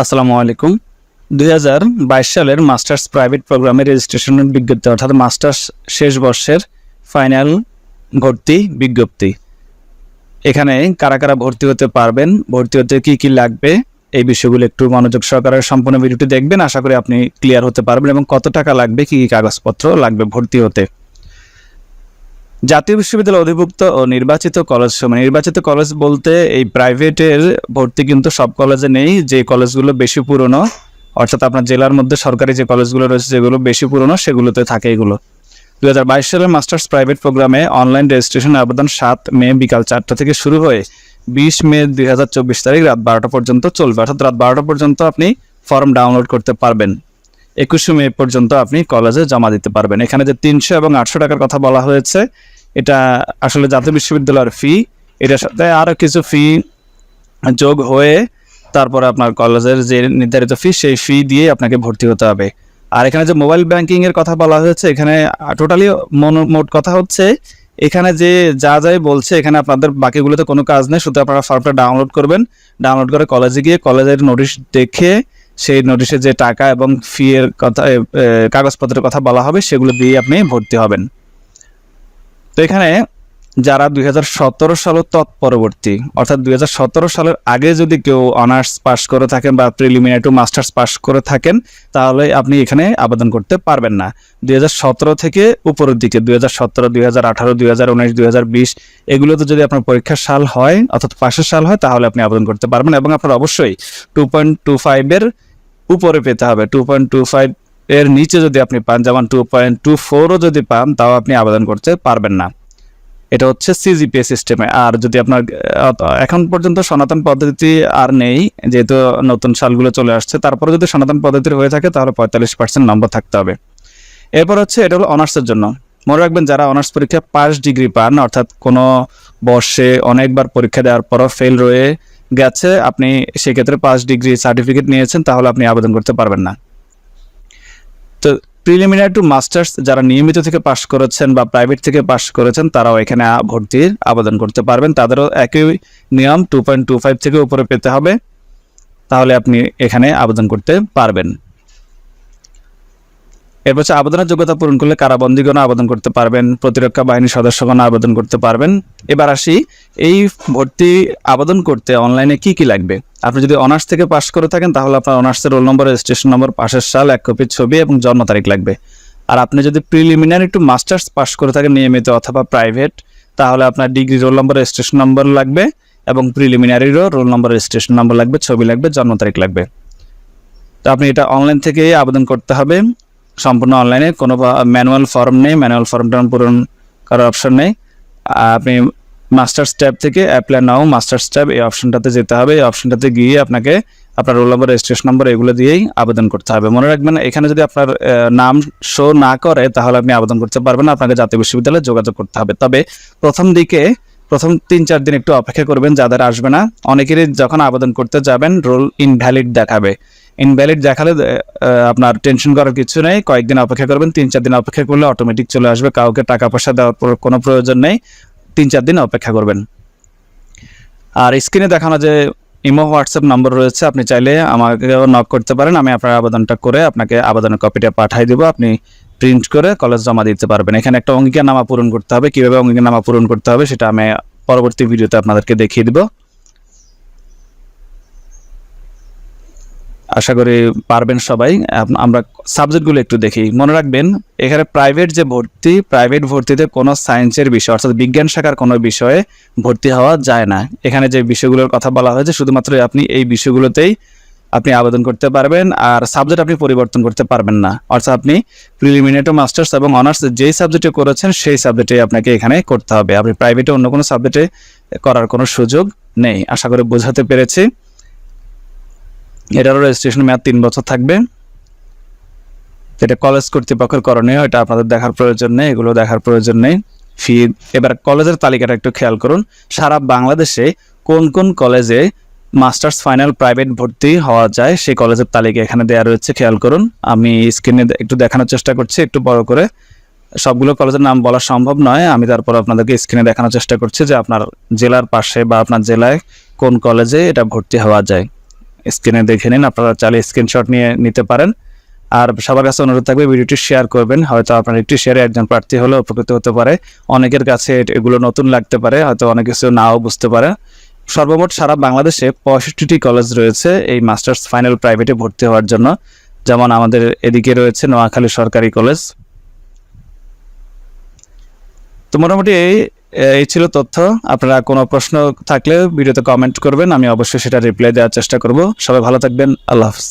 আসসালামু আলাইকুম। 2022 সালের মাস্টার্স প্রাইভেট প্রোগ্রামের রেজিস্ট্রেশনের বিজ্ঞপ্তি অর্থাৎ মাস্টার্স শেষ বর্ষের ফাইনাল ভর্তি বিজ্ঞপ্তি। এখানে কারা কারা ভর্তি হতে পারবেন, ভর্তি হতে কি কি লাগবে, এই বিষয়গুলো একটু মনোযোগ সহকারে সম্পূর্ণ ভিডিওটি দেখবেন। আশা করি আপনি ক্লিয়ার হতে পারবেন এবং কত টাকা লাগবে, কি কি কাগজপত্র লাগবে ভর্তি হতে। জাতীয় বিশ্ববিদ্যালয় অধিভুক্ত ও নির্বাচিত কলেজ সময়, নির্বাচিত কলেজ বলতে এই প্রাইভেটের ভর্তি কিন্তু সব কলেজে নেই। যে কলেজগুলো বেশি পুরনো অর্থাৎ আপনার জেলার মধ্যে সরকারি যে কলেজগুলো রয়েছে যেগুলো বেশি পুরনো সেগুলোতে থাকে এগুলো। 2022 সালের মাস্টার্স প্রাইভেট প্রোগ্রামে অনলাইন রেজিস্ট্রেশন আবেদন 7 মে বিকাল 4টা থেকে শুরু হয়ে 20 মে 2024 তারিখ রাত 12টা পর্যন্ত চলবে। অর্থাৎ রাত 12টা পর্যন্ত আপনি ফর্ম ডাউনলোড করতে পারবেন। 21 মে পর্যন্ত আপনি কলেজে জমা দিতে পারবেন। এখানে যে 300 এবং 800 টাকার কথা বলা হয়েছে, এটা আসলে জাতীয় বিশ্ববিদ্যালয়ের ফি। এটার সাথে আরও কিছু ফি যোগ হয়ে তারপরে আপনার কলেজের যে নির্ধারিত ফি, সেই ফি দিয়ে আপনাকে ভর্তি হতে হবে। আর এখানে যে মোবাইল ব্যাংকিংয়ের কথা বলা হয়েছে, এখানে টোটালি মোট কথা হচ্ছে এখানে যে যা যাই বলছে, এখানে আপনাদের বাকিগুলোতে কোনো কাজ নেই। শুধু আপনারা ফর্মটা ডাউনলোড করবেন, ডাউনলোড করে কলেজে গিয়ে কলেজের নোটিশ দেখে সেই নোটিশে যে টাকা এবং ফি এর কথা, কাগজপত্রের কথা বলা হবে, সেগুলো দিয়ে আপনি ভর্তি হবেন। তো এখানে যারা 2017 সাল তৎপরবর্তী অর্থাৎ 2017 সালের আগে যদি কেউ অনার্স পাস করে থাকেন বা প্রিলিমিনারি টু মাস্টার্স পাস করে থাকেন, তাহলে আপনি এখানে আবেদন করতে পারবেন না। 2017 থেকে উপরের দিকে 2017, 2018, 2019, 2020 এগুলোতে যদি আপনার পরীক্ষার সাল হয় অর্থাৎ পাশের সাল হয়, তাহলে আপনি আবেদন করতে পারবেন। এবং আপনার অবশ্যই 2.25 এর উপরে পেতে হবে। 2.25 এর নিচে যদি আপনি পান, যেমন 2.24ও যদি পান, তাও আপনি আবেদন করতে পারবেন না। এটা হচ্ছে সিজিপিএ সিস্টেমে। আর যদি আপনার এখন পর্যন্ত সনাতন পদ্ধতি আর নেই, যেহেতু নতুন সালগুলো চলে আসছে, তারপরে যদি সনাতন পদ্ধতির হয়ে থাকে তাহলে 45% নম্বর থাকতে হবে। এরপর হচ্ছে এটা হলো অনার্সের জন্য। মনে রাখবেন, যারা অনার্স পরীক্ষা পাস ডিগ্রি পান অর্থাৎ কোনো বর্ষে অনেকবার পরীক্ষা দেওয়ার পরও ফেল রয়ে গেছে, আপনি সেক্ষেত্রে পাস ডিগ্রি সার্টিফিকেট নিয়েছেন, তাহলে আপনি আবেদন করতে পারবেন না। তো প্রিলিমিনারি টু মাস্টার্স যারা নিয়মিত থেকে পাস করেছেন বা প্রাইভেট থেকে পাস করেছেন, তারাও এখানে ভর্তির আবেদন করতে পারবেন। তাদেরও একই নিয়ম, 2.25 থেকে উপরে পেতে হবে, তাহলে আপনি এখানে আবেদন করতে পারবেন। এরপর হচ্ছে আবেদনের যোগ্যতা পূরণ করলে কারাবন্দীগণ আবেদন করতে পারবেন, প্রতিরক্ষা বাহিনীর সদস্যগণ আবেদন করতে পারবেন। এবার আসি, এই ভর্তি আবেদন করতে অনলাইনে কি কি লাগবে। আপনি যদি অনার্স থেকে পাস করে থাকেন, তাহলে আপনার অনার্সের রোল নম্বর, রেজিস্ট্রেশন নম্বর, পাশের সাল, 1 কপি ছবি এবং জন্ম তারিখ লাগবে। আর আপনি যদি প্রিলিমিনারি টু মাস্টার্স পাস করে থাকেন নিয়মিত অথবা প্রাইভেট, তাহলে আপনার degree roll number, registration number লাগবে এবং প্রিলিমিনারিরও রোল নম্বর, রেজিস্ট্রেশন নম্বর লাগবে, ছবি লাগবে, জন্ম তারিখ লাগবে। তো আপনি এটা অনলাইন থেকেই আবেদন করতে হবে, সম্পূর্ণ অনলাইনে। কোনো ম্যানুয়াল ফর্ম নেই, ম্যানুয়াল ফর্মটা পূরণ করার অপশন নেই। আপনি মাস্টার্স ট্যাব থেকে অ্যাপ্লাই নাও মাস্টার্স ট্যাব, এই অপশনটাতে যেতে হবে। এই অপশনটাতে গিয়ে আপনাকে আপনার রোল নম্বর, রেজিস্ট্রেশন নম্বর এগুলো দিয়েই আবেদন করতে হবে। মনে রাখবেন, এখানে যদি আপনার নাম শো না করে, তাহলে আপনি আবেদন করতে পারবেন না, আপনাকে জাতীয় বিশ্ববিদ্যালয়ে যোগাযোগ করতে হবে। তবে প্রথম 3-4 দিন একটু অপেক্ষা করবেন, যাদের আসবে না। অনেকেরই যখন আবেদন করতে যাবেন রোল ইনভ্যালিড দেখাবে। ইনভ্যালিড দেখালে আপনার টেনশন করার কিছু নেই, কয়েকদিন অপেক্ষা করবেন। 3-4 দিন অপেক্ষা করলে অটোমেটিক চলে আসবে, কাউকে টাকা পয়সা দেওয়ার কোনো প্রয়োজন নেই। 3-4 দিন অপেক্ষা করবেন। আর স্ক্রিনে দেখানো যে ইমো, হোয়াটসঅ্যাপ নম্বর রয়েছে, আপনি চাইলে আমাকেও নক করতে পারেন। আমি আপনার আবেদনটা করে আপনাকে আবেদনের কপিটা পাঠিয়ে দেবো, আপনি প্রিন্ট করে কলেজ জমা দিতে পারবেন। এখানে একটা অঙ্গীকারনামা পূরণ করতে হবে। কীভাবে অঙ্গীকারনামা পূরণ করতে হবে সেটা আমি পরবর্তী ভিডিওতে আপনাদেরকে দেখিয়ে দিব। আশা করি পারবেন সবাই। আমরা সাবজেক্টগুলো একটু দেখি। মনে রাখবেন, এখানে প্রাইভেট যে ভর্তি, প্রাইভেট ভর্তিতে কোনো সায়েন্সের বিষয় অর্থাৎ বিজ্ঞান শাখার কোনো বিষয়ে ভর্তি হওয়া যায় না। এখানে যে বিষয়গুলোর কথা বলা হয়েছে, শুধুমাত্র আপনি এই বিষয়গুলোতেই আপনি আবেদন করতে পারবেন। আর সাবজেক্ট আপনি পরিবর্তন করতে পারবেন না। অর্থাৎ আপনি প্রিলিমিনারি টু মাস্টার্স এবং অনার্স যেই সাবজেক্টে করেছেন সেই সাবজেক্টে আপনাকে এখানে করতে হবে। আপনি প্রাইভেটে অন্য কোনো সাবজেক্টে করার কোনো সুযোগ নেই। আশা করি বোঝাতে পেরেছি। এটারও রেজিস্ট্রেশন মেয়াদ 3 বছর থাকবে। এটা কলেজ কর্তৃপক্ষের করণীয়, এটা আপনাদের দেখার প্রয়োজন নেই, এগুলো দেখার প্রয়োজন নেই। ফি, এবার কলেজের তালিকাটা একটু খেয়াল করুন। সারা বাংলাদেশে কোন কোন কলেজে মাস্টার্স ফাইনাল প্রাইভেট ভর্তি হওয়া যায় সেই কলেজের তালিকা এখানে দেওয়া রয়েছে, খেয়াল করুন। আমি স্ক্রিনে একটু দেখানোর চেষ্টা করছি, একটু বড় করে। সবগুলো কলেজের নাম বলা সম্ভব নয়, আমি তারপর আপনাদেরকে স্ক্রিনে দেখানোর চেষ্টা করছি যে আপনার জেলার পাশে বা আপনার জেলায় কোন কলেজে এটা ভর্তি হওয়া যায়। স্ক্রিনে দেখে নিন, আপনারা চাইলে স্ক্রিনশট নিয়ে নিতে পারেন। আর সবার কাছে অনুরোধ থাকবে ভিডিওটি শেয়ার করবেন, হয়তো আপনার একটি শেয়ারে একজন প্রার্থী হলে উপকৃত হতে পারে। অনেকের কাছে এগুলো নতুন লাগতে পারে, হয়তো অনেক কিছু নাও বুঝতে পারে। সর্বমোট সারা বাংলাদেশে 65টি কলেজ রয়েছে এই মাস্টার্স ফাইনাল প্রাইভেটে ভর্তি হওয়ার জন্য। যেমন আমাদের এদিকে রয়েছে নোয়াখালী সরকারি কলেজ। তো মোটামুটি এই ছিল তথ্য। আপনারা কোনো প্রশ্ন থাকলে ভিডিওতে কমেন্ট করবেন, আমি অবশ্যই সেটা রিপ্লাই দেওয়ার চেষ্টা করব। সবাই ভালো থাকবেন, আল্লাহ হাফেজ।